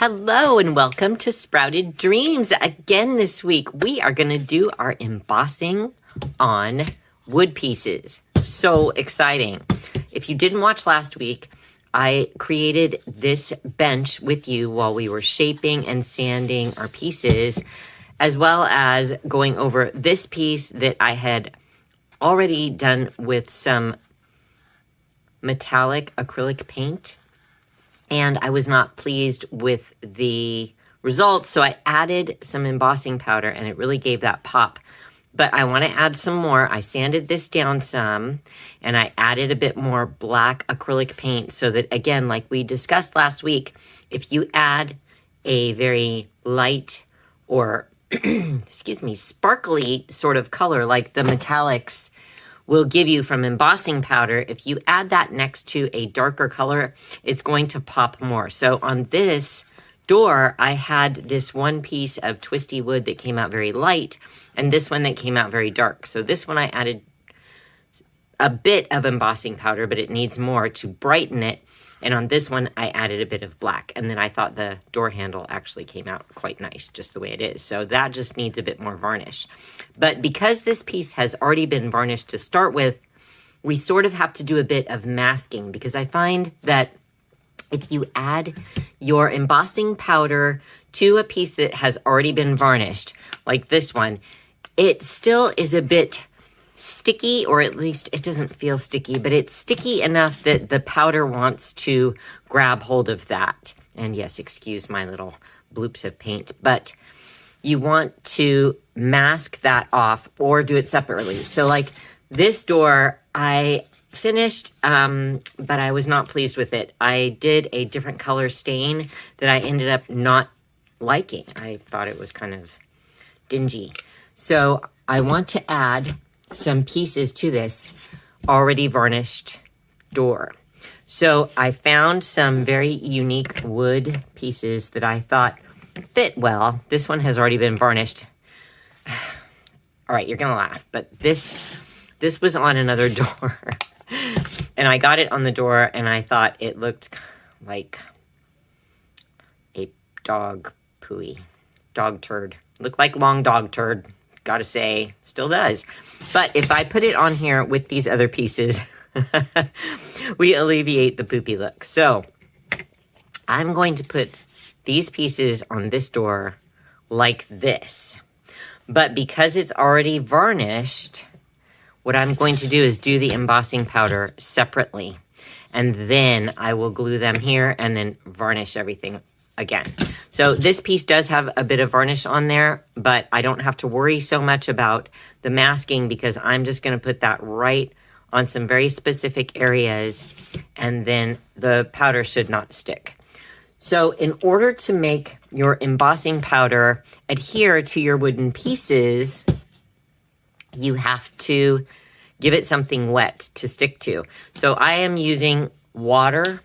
Hello and welcome to Sprouted Dreams. Again this week, we are going to do our embossing on wood pieces. So exciting. If you didn't watch last week, I created this bench with you while we were shaping and sanding our pieces, as well as going over this piece that I had already done with some metallic acrylic paint. And I was not pleased with the results, so I added some embossing powder, and it really gave that pop. But I want to add some more. I sanded this down some, and I added a bit more black acrylic paint so that, again, like we discussed last week, if you add a very light or, excuse me, sparkly sort of color like the metallics will give you from embossing powder, if you add that next to a darker color, it's going to pop more. So on this door, I had this one piece of twisty wood that came out very light, and this one that came out very dark. So this one I added a bit of embossing powder, but it needs more to brighten it. And on this one, I added a bit of black. And then I thought the door handle actually came out quite nice, just the way it is. So that just needs a bit more varnish. But because this piece has already been varnished to start with, we sort of have to do a bit of masking, because I find that if you add your embossing powder to a piece that has already been varnished, like this one, it still is a bit sticky, or at least it doesn't feel sticky, but it's sticky enough that the powder wants to grab hold of that. And yes, excuse my little bloops of paint, but you want to mask that off or do it separately. So like this door, I finished, but I was not pleased with it. I did a different color stain that I ended up not liking. I thought it was kind of dingy. So I want to add some pieces to this already varnished door. So I found some very unique wood pieces that I thought fit well. This one has already been varnished. All right, you're gonna laugh, but this was on another door. And I got it on the door, and I thought it looked like a dog pooey, dog turd. Looked like long dog turd. Gotta say, still does. But if I put it on here with these other pieces, we alleviate the poopy look. So I'm going to put these pieces on this door like this. But because it's already varnished, what I'm going to do is do the embossing powder separately. And then I will glue them here and then varnish everything again. So this piece does have a bit of varnish on there, but I don't have to worry so much about the masking, because I'm just going to put that right on some very specific areas, and then the powder should not stick. So in order to make your embossing powder adhere to your wooden pieces, you have to give it something wet to stick to. So I am using water.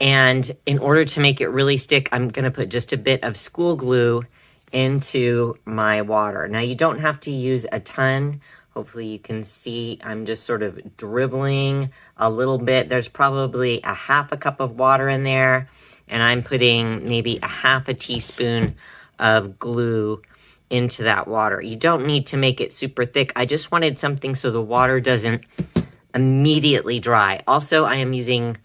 And in order to make it really stick, I'm going to put just a bit of school glue into my water. Now, you don't have to use a ton. Hopefully you can see I'm just sort of dribbling a little bit. There's probably a half a cup of water in there, and I'm putting maybe a half a teaspoon of glue into that water. You don't need to make it super thick. I just wanted something so the water doesn't immediately dry. Also, I am using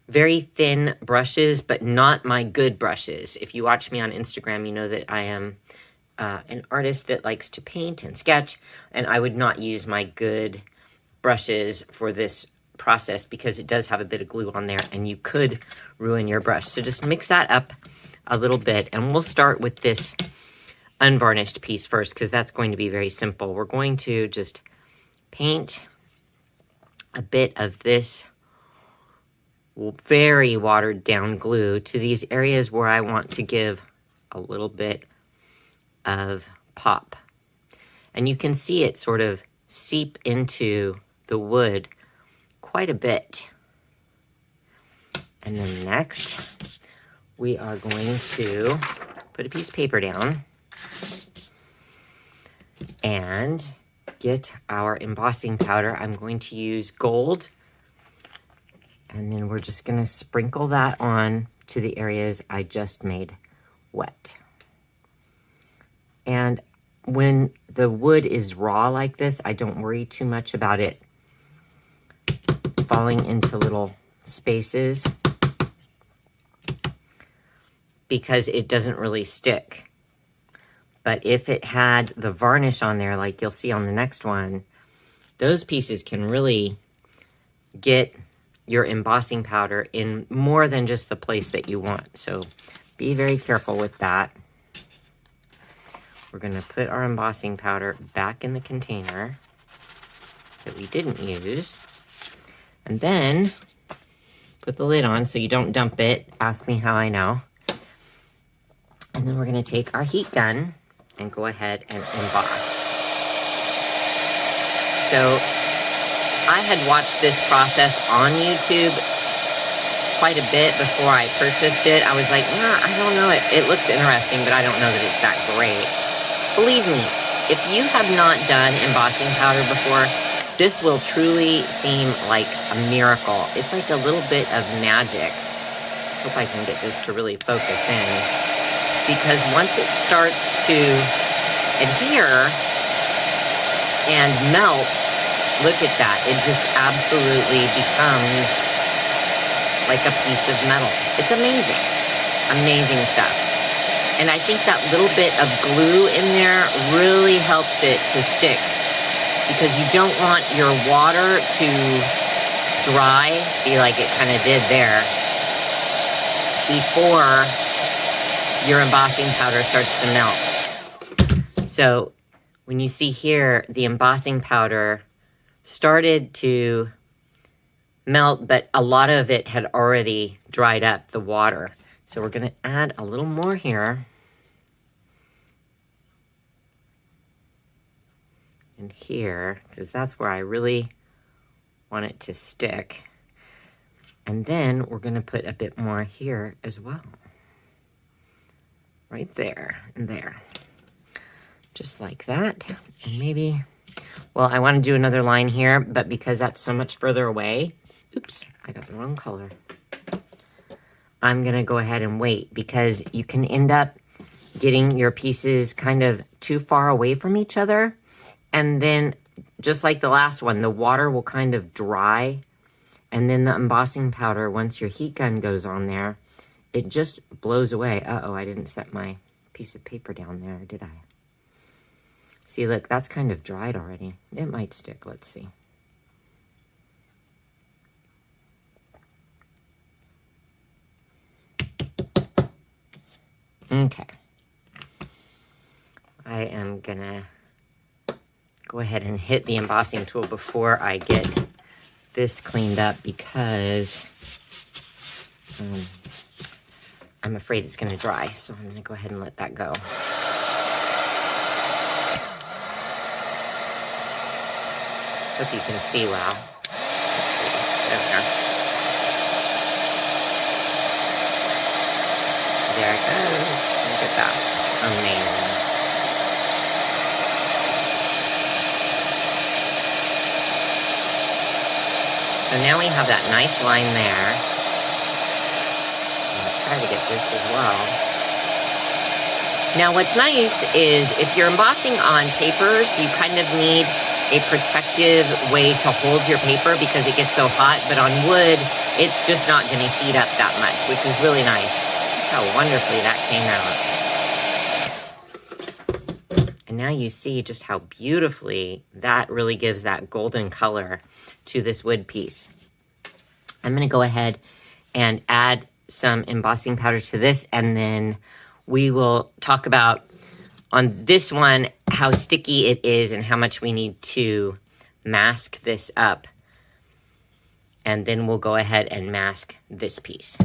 very thin brushes, but not my good brushes. If you watch me on Instagram, you know that I am an artist that likes to paint and sketch, and I would not use my good brushes for this process because it does have a bit of glue on there and you could ruin your brush. So just mix that up a little bit, and we'll start with this unvarnished piece first, because that's going to be very simple. We're going to just paint a bit of this very watered down glue to these areas where I want to give a little bit of pop. And you can see it sort of seep into the wood quite a bit. And then next, we are going to put a piece of paper down and get our embossing powder. I'm going to use gold. And then we're just going to sprinkle that on to the areas I just made wet. And when the wood is raw like this, I don't worry too much about it falling into little spaces because it doesn't really stick. But if it had the varnish on there, like you'll see on the next one, those pieces can really get your embossing powder in more than just the place that you want. So be very careful with that. We're gonna put our embossing powder back in the container that we didn't use. And then put the lid on so you don't dump it. Ask me how I know. And then we're gonna take our heat gun and go ahead and emboss. So I had watched this process on YouTube quite a bit before I purchased it. I was like, nah, I don't know. It looks interesting, but I don't know that it's that great. Believe me, if you have not done embossing powder before, this will truly seem like a miracle. It's like a little bit of magic. Hope I can get this to really focus in. Because once it starts to adhere and melt, look at that. It just absolutely becomes like a piece of metal. It's amazing. Amazing stuff. And I think that little bit of glue in there really helps it to stick, because you don't want your water to dry, see, like it kind of did there, before your embossing powder starts to melt. So when you see here, the embossing powder started to melt, but a lot of it had already dried up, the water. So we're gonna add a little more here. And here, because that's where I really want it to stick. And then we're gonna put a bit more here as well. Right there and there. Just like that. And maybe, well, I wanna do another line here, but because that's so much further away, oops, I got the wrong color. I'm gonna go ahead and wait, because you can end up getting your pieces kind of too far away from each other. And then, just like the last one, the water will kind of dry. And then the embossing powder, once your heat gun goes on there, it just blows away. Uh-oh, I didn't set my piece of paper down there, did I? See, look, that's kind of dried already. It might stick, let's see. Okay. I am gonna go ahead and hit the embossing tool before I get this cleaned up, because I'm afraid it's gonna dry. So I'm gonna go ahead and let that go. Hope you can see well. Let's see. There we go. There it goes. Look at that. Amazing. So now we have that nice line there. I'll try to get this as well. Now what's nice is if you're embossing on papers, you kind of need a protective way to hold your paper because it gets so hot, but on wood, it's just not going to heat up that much, which is really nice. Look how wonderfully that came out. And now you see just how beautifully that really gives that golden color to this wood piece. I'm going to go ahead and add some embossing powder to this, and then we will talk about on this one how sticky it is and how much we need to mask this up. And then we'll go ahead and mask this piece.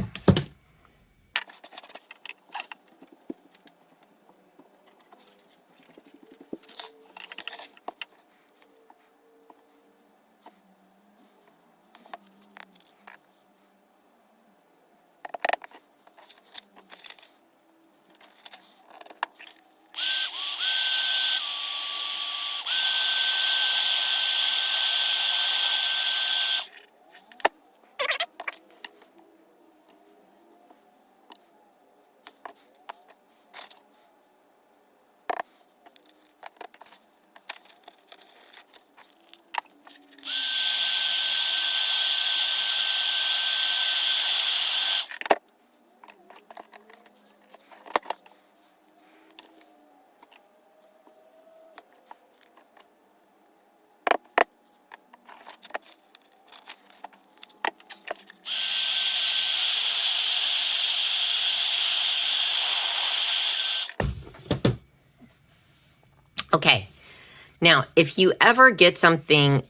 Now, if you ever get something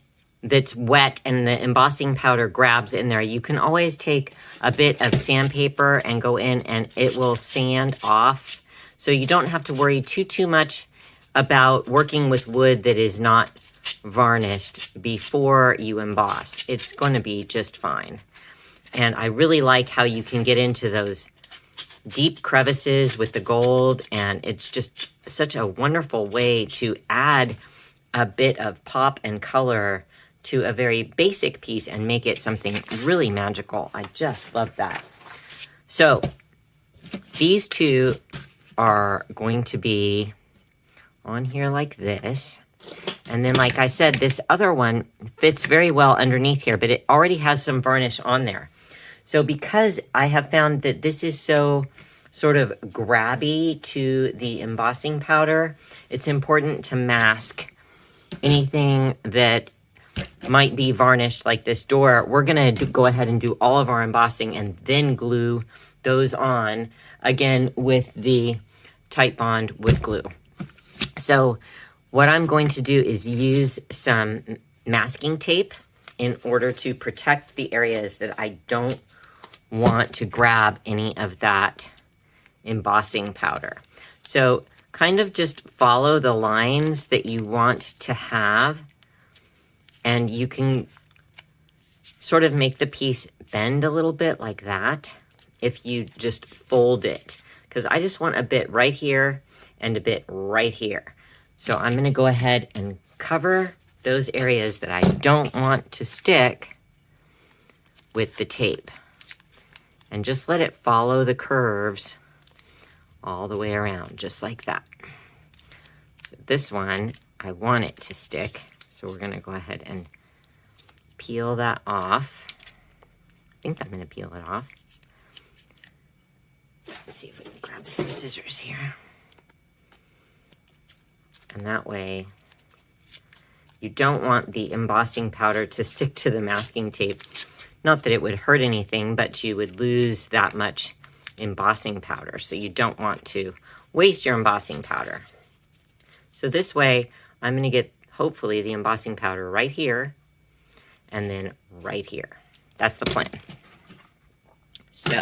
that's wet and the embossing powder grabs in there, you can always take a bit of sandpaper and go in and it will sand off. So you don't have to worry too much about working with wood that is not varnished before you emboss. It's going to be just fine. And I really like how you can get into those deep crevices with the gold, and it's just such a wonderful way to add a bit of pop and color to a very basic piece and make it something really magical. I just love that. So these two are going to be on here like this. And then, like I said, this other one fits very well underneath here, but it already has some varnish on there. So because I have found that this is so sort of grabby to the embossing powder, it's important to mask anything that might be varnished like this door. We're going to go ahead and do all of our embossing and then glue those on again with the Titebond wood glue. So what I'm going to do is use some masking tape in order to protect the areas that I don't want to grab any of that embossing powder. So kind of just follow the lines that you want to have, and you can sort of make the piece bend a little bit like that if you just fold it, because I just want a bit right here and a bit right here. So I'm going to go ahead and cover those areas that I don't want to stick with the tape, and just let it follow the curves all the way around, just like that. So this one, I want it to stick, so we're going to go ahead and peel that off. I think I'm going to peel it off. Let's see if we can grab some scissors here. And that way, you don't want the embossing powder to stick to the masking tape. Not that it would hurt anything, but you would lose that much embossing powder. So you don't want to waste your embossing powder. So this way, I'm going to get, hopefully, the embossing powder right here and then right here. That's the plan. So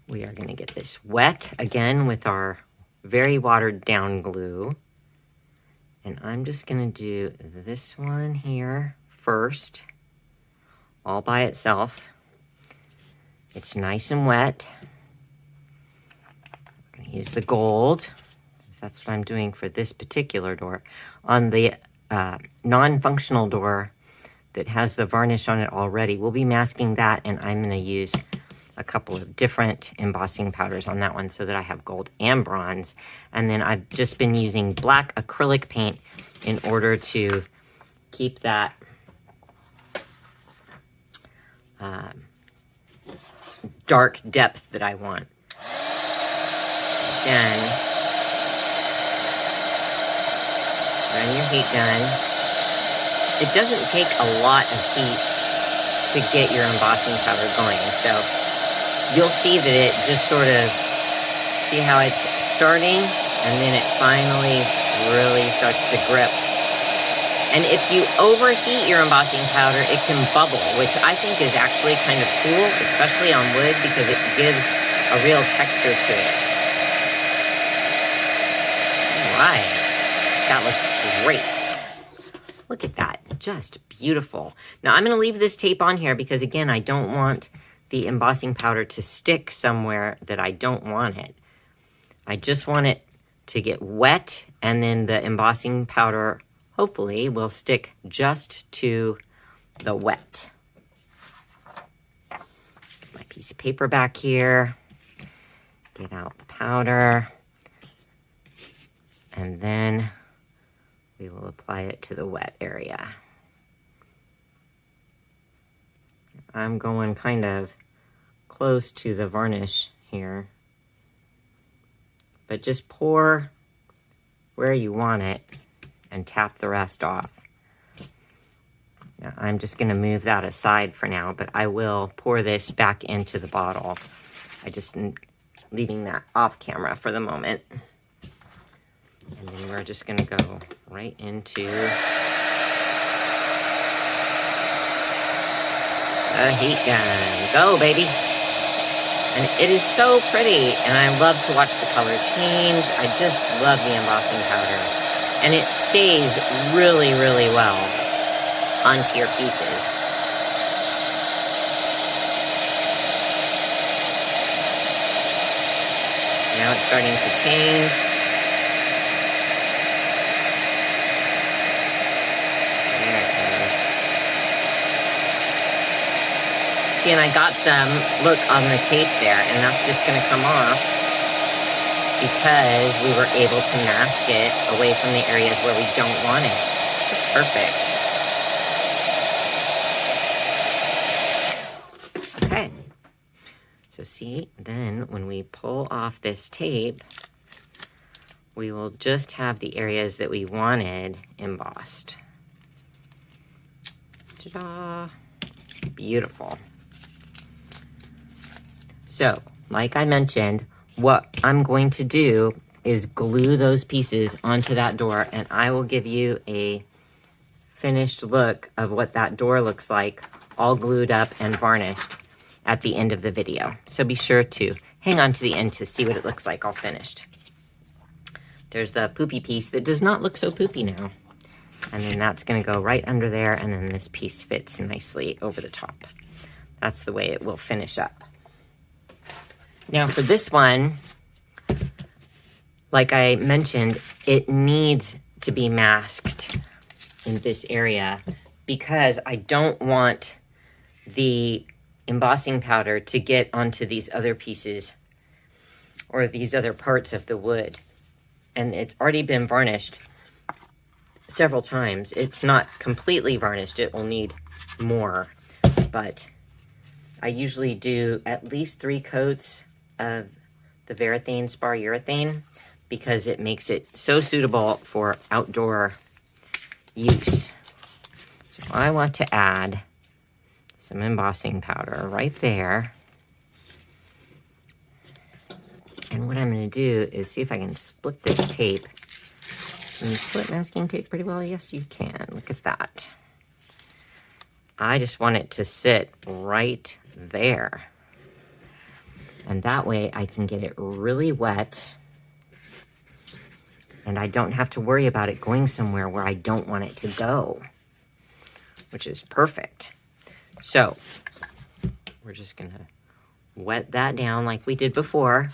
we are going to get this wet again with our very watered down glue. And I'm just going to do this one here first, all by itself. It's nice and wet. I'm going to use the gold. That's what I'm doing for this particular door. On the non-functional door that has the varnish on it already, we'll be masking that, and I'm going to use a couple of different embossing powders on that one so that I have gold and bronze. And then I've just been using black acrylic paint in order to keep that dark depth that I want. Again, run your heat gun. It doesn't take a lot of heat to get your embossing powder going, so you'll see that it just sort of, see how it's starting, and then it finally really starts to grip. And if you overheat your embossing powder, it can bubble, which I think is actually kind of cool, especially on wood, because it gives a real texture to it. All right, that looks great. Look at that, just beautiful. Now I'm going to leave this tape on here because, again, I don't want the embossing powder to stick somewhere that I don't want it. I just want it to get wet, and then the embossing powder hopefully will stick just to the wet. Get my piece of paper back here, get out the powder, and then we will apply it to the wet area. I'm going kind of close to the varnish here, but just pour where you want it and tap the rest off. Now, I'm just going to move that aside for now, but I will pour this back into the bottle. I just am leaving that off camera for the moment. And then we're just gonna go right into the heat gun. Go, baby. And it is so pretty, and I love to watch the color change. I just love the embossing powder. And it stays really, really well onto your pieces. Now it's starting to change. There it goes. See, and I got some, look, on the tape there, and that's just going to come off because we were able to mask it away from the areas where we don't want it. Just perfect. Okay. So see, then when we pull off this tape, we will just have the areas that we wanted embossed. Ta-da! Beautiful. So, like I mentioned, what I'm going to do is glue those pieces onto that door, and I will give you a finished look of what that door looks like, all glued up and varnished at the end of the video. So be sure to hang on to the end to see what it looks like all finished. There's the poopy piece that does not look so poopy now. And then that's gonna go right under there, and then this piece fits nicely over the top. That's the way it will finish up. Now for this one, like I mentioned, it needs to be masked in this area because I don't want the embossing powder to get onto these other pieces or these other parts of the wood. And it's already been varnished several times. It's not completely varnished. It will need more, but I usually do at least 3 coats of the Varathane spar urethane because it makes it so suitable for outdoor use. So I want to add some embossing powder right there. And what I'm going to do is see if I can split this tape. Can you split masking tape pretty well? Yes, you can. Look at that. I just want it to sit right there. And that way I can get it really wet. And I don't have to worry about it going somewhere where I don't want it to go, which is perfect. So we're just going to wet that down like we did before.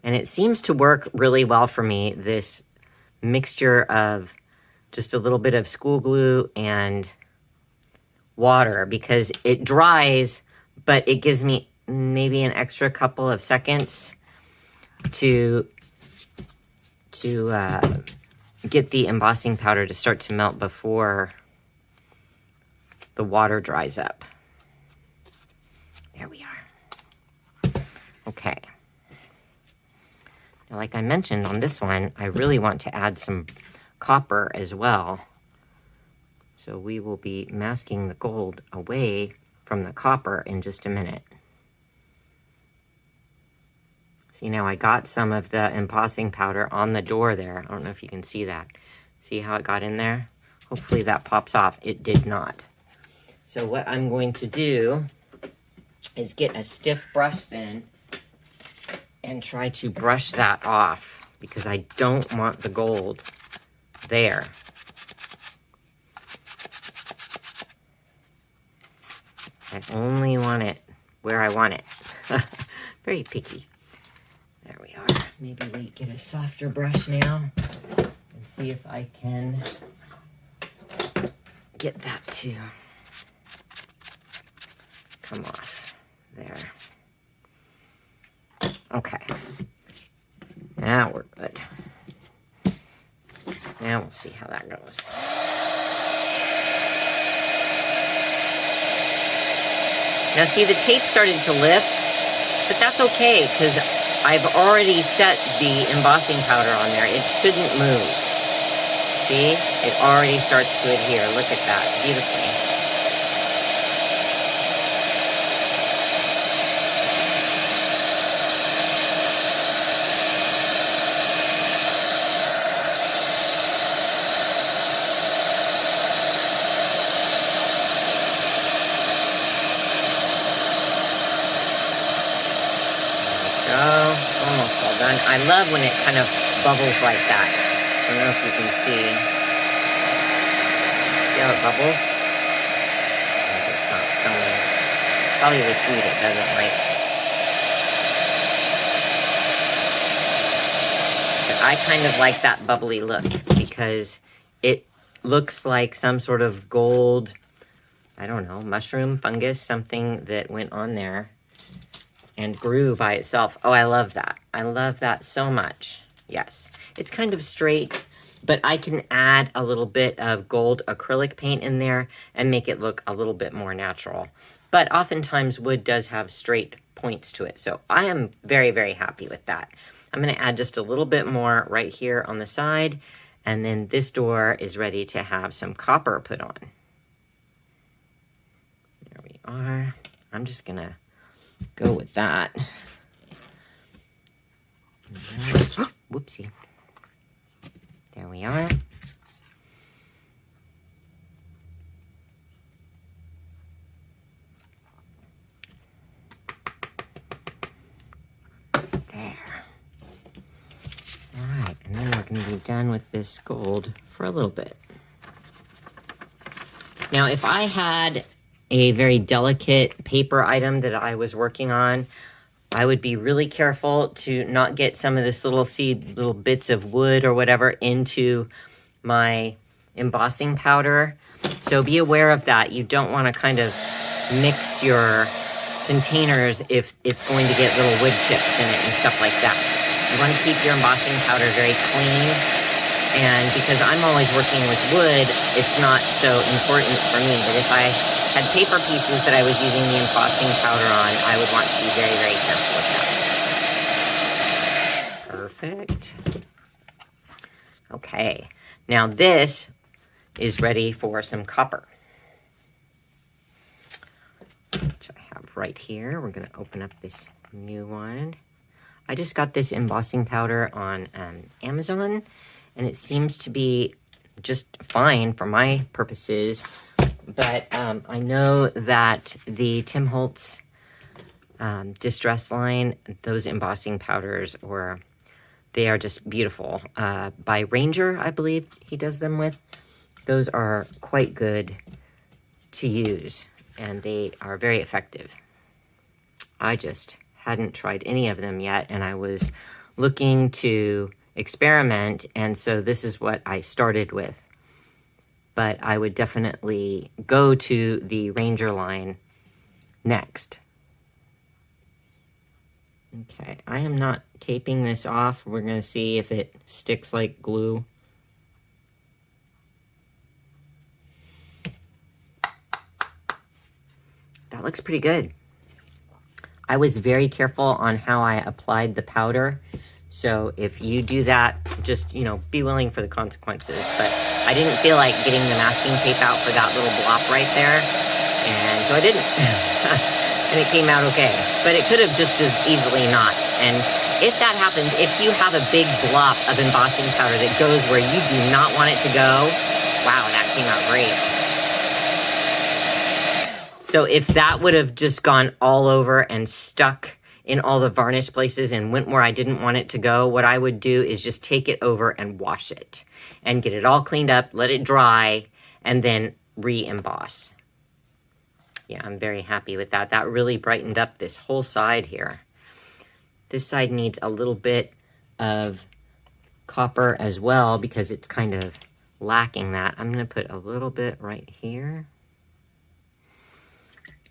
And it seems to work really well for me, this mixture of just a little bit of school glue and water, because it dries, but it gives me maybe an extra couple of seconds to get the embossing powder to start to melt before the water dries up. There we are. Okay. Now, like I mentioned on this one, I really want to add some copper as well. So we will be masking the gold away from the copper in just a minute. See, now I got some of the embossing powder on the door there. I don't know if you can see that. See how it got in there? Hopefully that pops off. It did not. So what I'm going to do is get a stiff brush then and try to brush that off because I don't want the gold there. I only want it where I want it. Very picky. There we are. Maybe we get a softer brush now and see if I can get that to come off there. Okay. Now we're good. Now we'll see how that goes. Now see, the tape started to lift, but that's okay because I've already set the embossing powder on there. It shouldn't move. See? It already starts to adhere. Look at that. Beautifully. Well done. I love when it kind of bubbles like that. I don't know if you can see. See how it bubbles? Maybe it's not filming. Probably the heat it doesn't like. But I kind of like that bubbly look because it looks like some sort of gold, I don't know, mushroom, fungus, something that went on there and grew by itself. Oh, I love that. I love that so much. Yes. It's kind of straight, but I can add a little bit of gold acrylic paint in there and make it look a little bit more natural. But oftentimes wood does have straight points to it. So I am very, very happy with that. I'm going to add just a little bit more right here on the side. And then this door is ready to have some copper put on. There we are. I'm just going to go with that. Whoopsie. There we are. There. All right, and then we're going to be done with this gold for a little bit. Now, if I had a very delicate paper item that I was working on, I would be really careful to not get some of this little bits of wood or whatever into my embossing powder. So be aware of that. You don't want to kind of mix your containers if it's going to get little wood chips in it and stuff like that. You want to keep your embossing powder very clean. And because I'm always working with wood, it's not so important for me. But if I had paper pieces that I was using the embossing powder on, I would want to be very, very careful with that. Perfect. Okay, now this is ready for some copper, which I have right here. We're going to open up this new one. I just got this embossing powder on Amazon, and it seems to be just fine for my purposes. But I know that the Tim Holtz Distress line, those embossing powders, they are just beautiful. By Ranger, I believe he does them with. Those are quite good to use, and they are very effective. I just hadn't tried any of them yet, and I was looking to experiment, and so this is what I started with. But I would definitely go to the Ranger line next. Okay, I am not taping this off. We're going to see if it sticks like glue. That looks pretty good. I was very careful on how I applied the powder. So if you do that, just, be willing for the consequences. But I didn't feel like getting the masking tape out for that little blob right there. And so I didn't. And it came out okay. But it could have just as easily not. And if that happens, if you have a big blob of embossing powder that goes where you do not want it to go, wow, that came out great. So if that would have just gone all over and stuck in all the varnish places and went where I didn't want it to go, what I would do is just take it over and wash it and get it all cleaned up, let it dry, and then re-emboss. Yeah, I'm very happy with that. That really brightened up this whole side here. This side needs a little bit of copper as well because it's kind of lacking that. I'm going to put a little bit right here.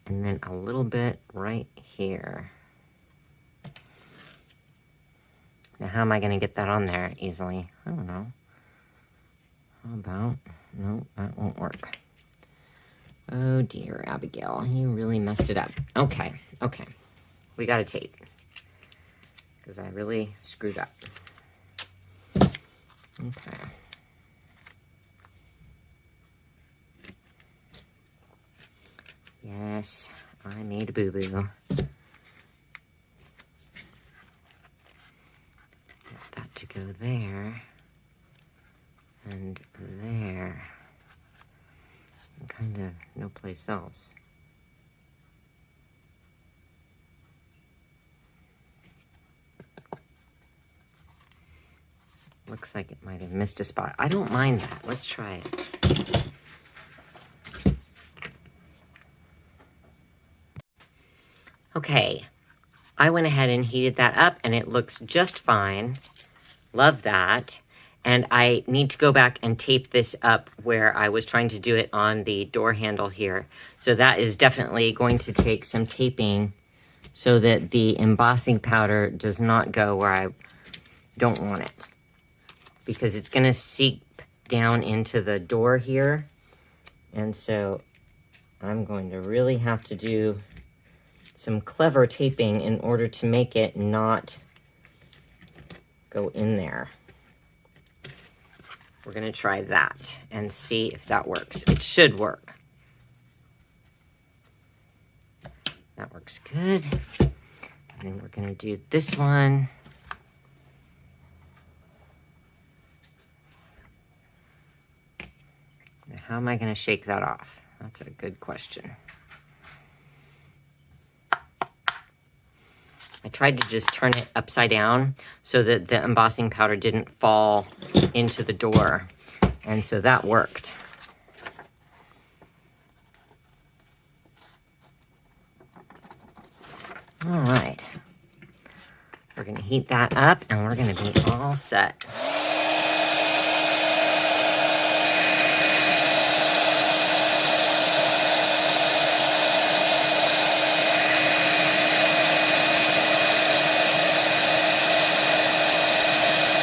And then a little bit right here. Now, how am I going to get that on there easily? I don't know. How about... No, that won't work. Oh, dear, Abigail. You really messed it up. Okay. We got a tape. Because I really screwed up. Okay. Yes, I made a boo-boo. Get that to go there. And there. And kind of no place else. Looks like it might have missed a spot. I don't mind that. Let's try it. Okay, I went ahead and heated that up and it looks just fine. Love that. And I need to go back and tape this up where I was trying to do it on the door handle here. So that is definitely going to take some taping so that the embossing powder does not go where I don't want it. Because it's gonna seep down into the door here. And so I'm going to really have to do some clever taping in order to make it not go in there. We're gonna try that and see if that works. It should work. That works good. And then we're gonna do this one. Now, how am I gonna shake that off? That's a good question. I tried to just turn it upside down so that the embossing powder didn't fall into the door. And so that worked. All right. We're gonna heat that up and we're gonna be all set.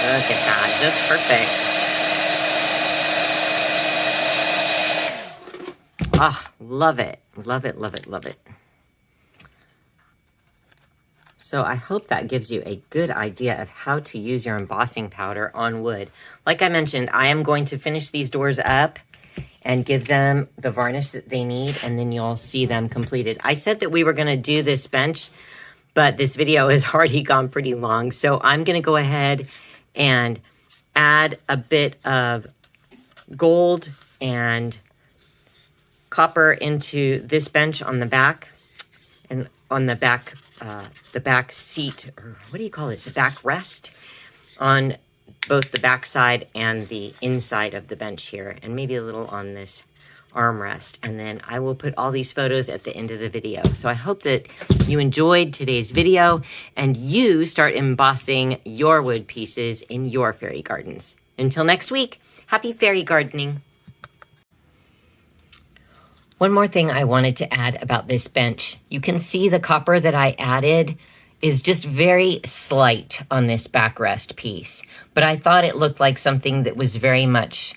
Look at that, just perfect. Ah, love it, love it, love it, love it. So I hope that gives you a good idea of how to use your embossing powder on wood. Like I mentioned, I am going to finish these doors up and give them the varnish that they need, and then you'll see them completed. I said that we were gonna do this bench, but this video has already gone pretty long, so I'm gonna go ahead and add a bit of gold and copper into this bench on the back, and on the back seat, or what do you call this? A backrest on both the back side and the inside of the bench here, and maybe a little on this armrest. And then I will put all these photos at the end of the video. So I hope that you enjoyed today's video and you start embossing your wood pieces in your fairy gardens. Until next week, happy fairy gardening. One more thing I wanted to add about this bench. You can see the copper that I added is just very slight on this backrest piece, but I thought it looked like something that was very much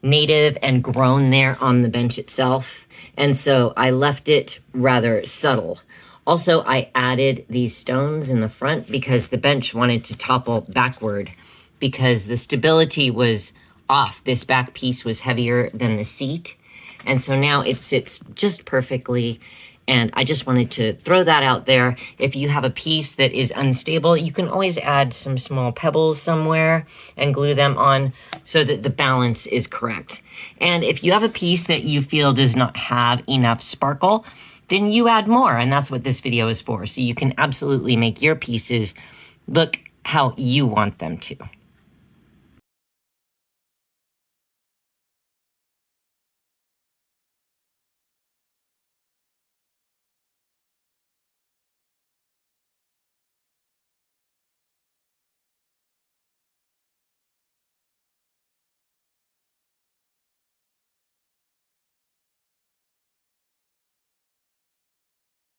native and grown there on the bench itself, and so I left it rather subtle. Also, I added these stones in the front because the bench wanted to topple backward because the stability was off. This back piece was heavier than the seat, and so now it sits just perfectly. And I just wanted to throw that out there. If you have a piece that is unstable, you can always add some small pebbles somewhere and glue them on so that the balance is correct. And if you have a piece that you feel does not have enough sparkle, then you add more, and that's what this video is for. So you can absolutely make your pieces look how you want them to.